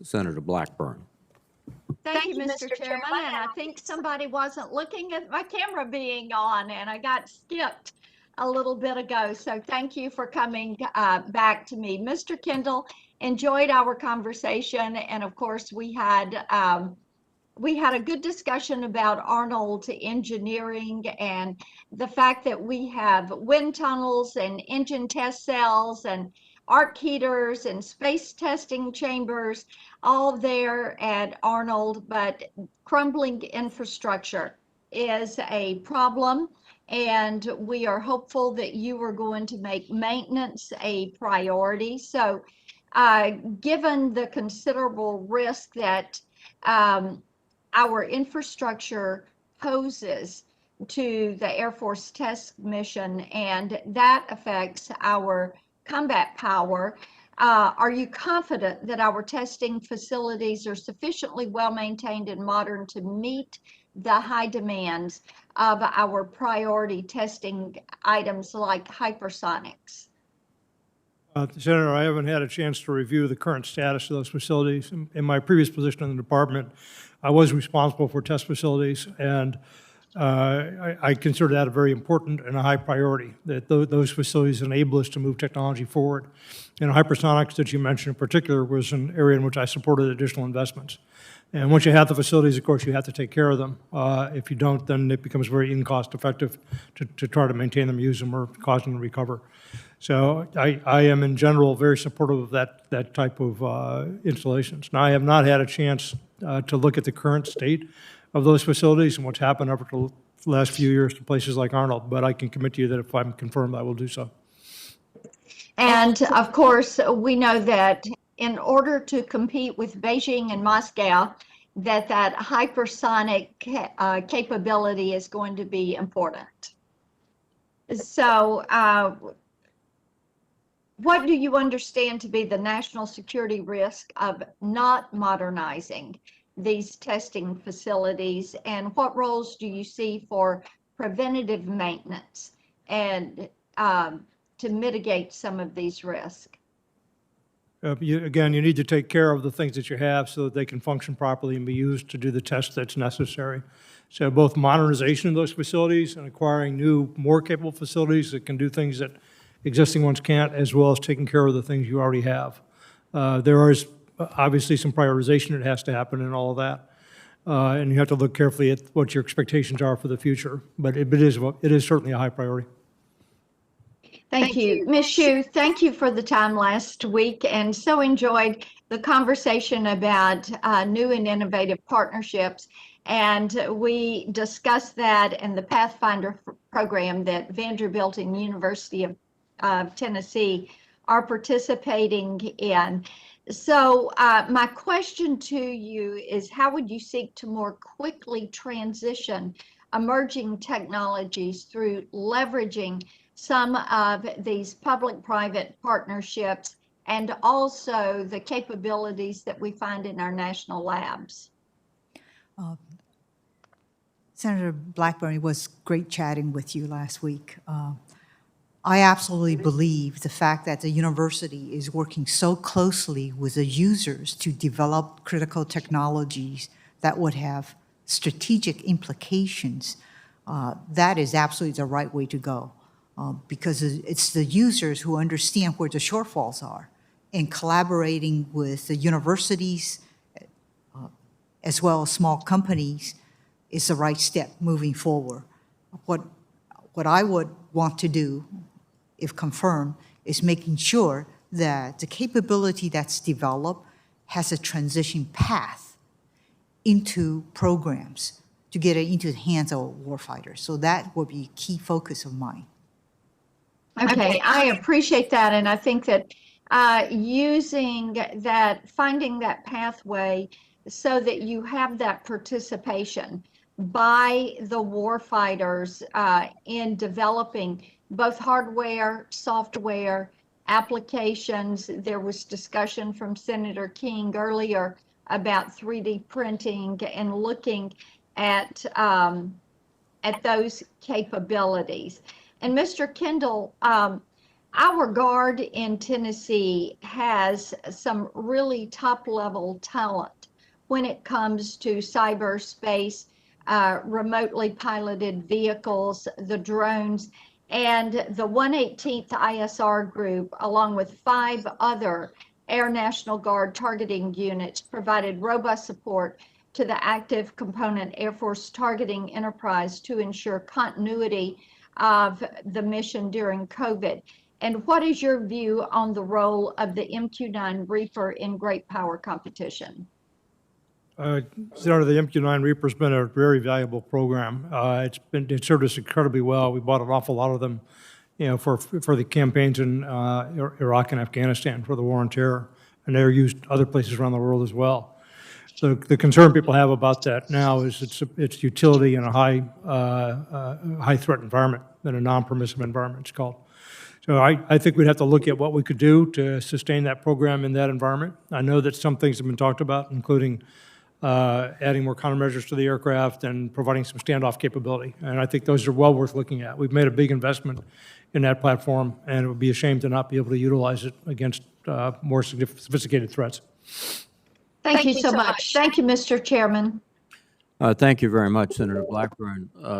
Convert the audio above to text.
Senator Blackburn. Thank you, Mr. Chairman. And I think somebody wasn't looking at my camera being on, and I got skipped a little bit ago. So thank you for coming back to me. Mr. Kendall, enjoyed our conversation. And of course, we had a good discussion about Arnold Engineering and the fact that we have wind tunnels and engine test cells and arc heaters and space testing chambers all there at Arnold, but crumbling infrastructure is a problem. And we are hopeful that you are going to make maintenance a priority. So given the considerable risk that our infrastructure poses to the Air Force test mission, and that affects our combat power. Are you confident that our testing facilities are sufficiently well maintained and modern to meet the high demands of our priority testing items like hypersonics? Senator, I haven't had a chance to review the current status of those facilities. In my previous position in the department, I was responsible for test facilities, and I consider that a very important and a high priority, that those facilities enable us to move technology forward. And hypersonics that you mentioned in particular was an area in which I supported additional investments. And once you have the facilities, of course, you have to take care of them. If you don't, then it becomes very in-cost effective to try to maintain them, use them, or cause them to recover. So I am, in general, very supportive of that type of installations. Now, I have not had a chance to look at the current state of those facilities and what's happened over the last few years to places like Arnold, but I can commit to you that if I'm confirmed, I will do so. And of course, we know that in order to compete with Beijing and Moscow, that hypersonic capability is going to be important. So what do you understand to be the national security risk of not modernizing these testing facilities, and what roles do you see for preventative maintenance and to mitigate some of these risks? Again, you need to take care of the things that you have so that they can function properly and be used to do the test that's necessary. So both modernization of those facilities and acquiring new, more capable facilities that can do things that existing ones can't, as well as taking care of the things you already have. There is obviously some prioritization that has to happen in all of that. And you have to look carefully at what your expectations are for the future. But it is certainly a high priority. Thank you. Ms. Hsu, thank you for the time last week, and so enjoyed the conversation about new and innovative partnerships. And we discussed that in the Pathfinder program that Vanderbilt and University of Tennessee are participating in. So my question to you is, how would you seek to more quickly transition emerging technologies through leveraging some of these public-private partnerships and also the capabilities that we find in our national labs? Senator Blackburn, it was great chatting with you last week. I absolutely believe the fact that the university is working so closely with the users to develop critical technologies that would have strategic implications, that is absolutely the right way to go. Because it's the users who understand where the shortfalls are, and collaborating with the universities as well as small companies is the right step moving forward. What I would want to do, if confirmed, is making sure that the capability that's developed has a transition path into programs to get it into the hands of warfighters. So that will be a key focus of mine. Okay, I appreciate that, and I think that using that, finding that pathway so that you have that participation by the warfighters in developing both hardware, software, applications. There was discussion from Senator King earlier about 3D printing and looking at those capabilities. And Mr. Kendall, Our Guard in Tennessee has some really top-level talent when it comes to cyberspace, remotely piloted vehicles, the drones, and the 118th ISR group, along with 5 other Air National Guard targeting units, provided robust support to the active component Air Force targeting enterprise to ensure continuity of the mission during COVID. And what is your view on the role of the MQ-9 Reaper in great power competition? Senator, the MQ-9 Reaper's been a very valuable program. It served us incredibly well. We bought an awful lot of them, for the campaigns in Iraq and Afghanistan for the war on terror, and they're used other places around the world as well. So the concern people have about that now is its utility in a high threat environment, in a non-permissive environment, it's called. So I think we'd have to look at what we could do to sustain that program in that environment. I know that some things have been talked about, including adding more countermeasures to the aircraft and providing some standoff capability. And I think those are well worth looking at. We've made a big investment in that platform, and it would be a shame to not be able to utilize it against more sophisticated threats. Thank you so much. Thank you, Mr. Chairman. Thank you very much, Senator Blackburn.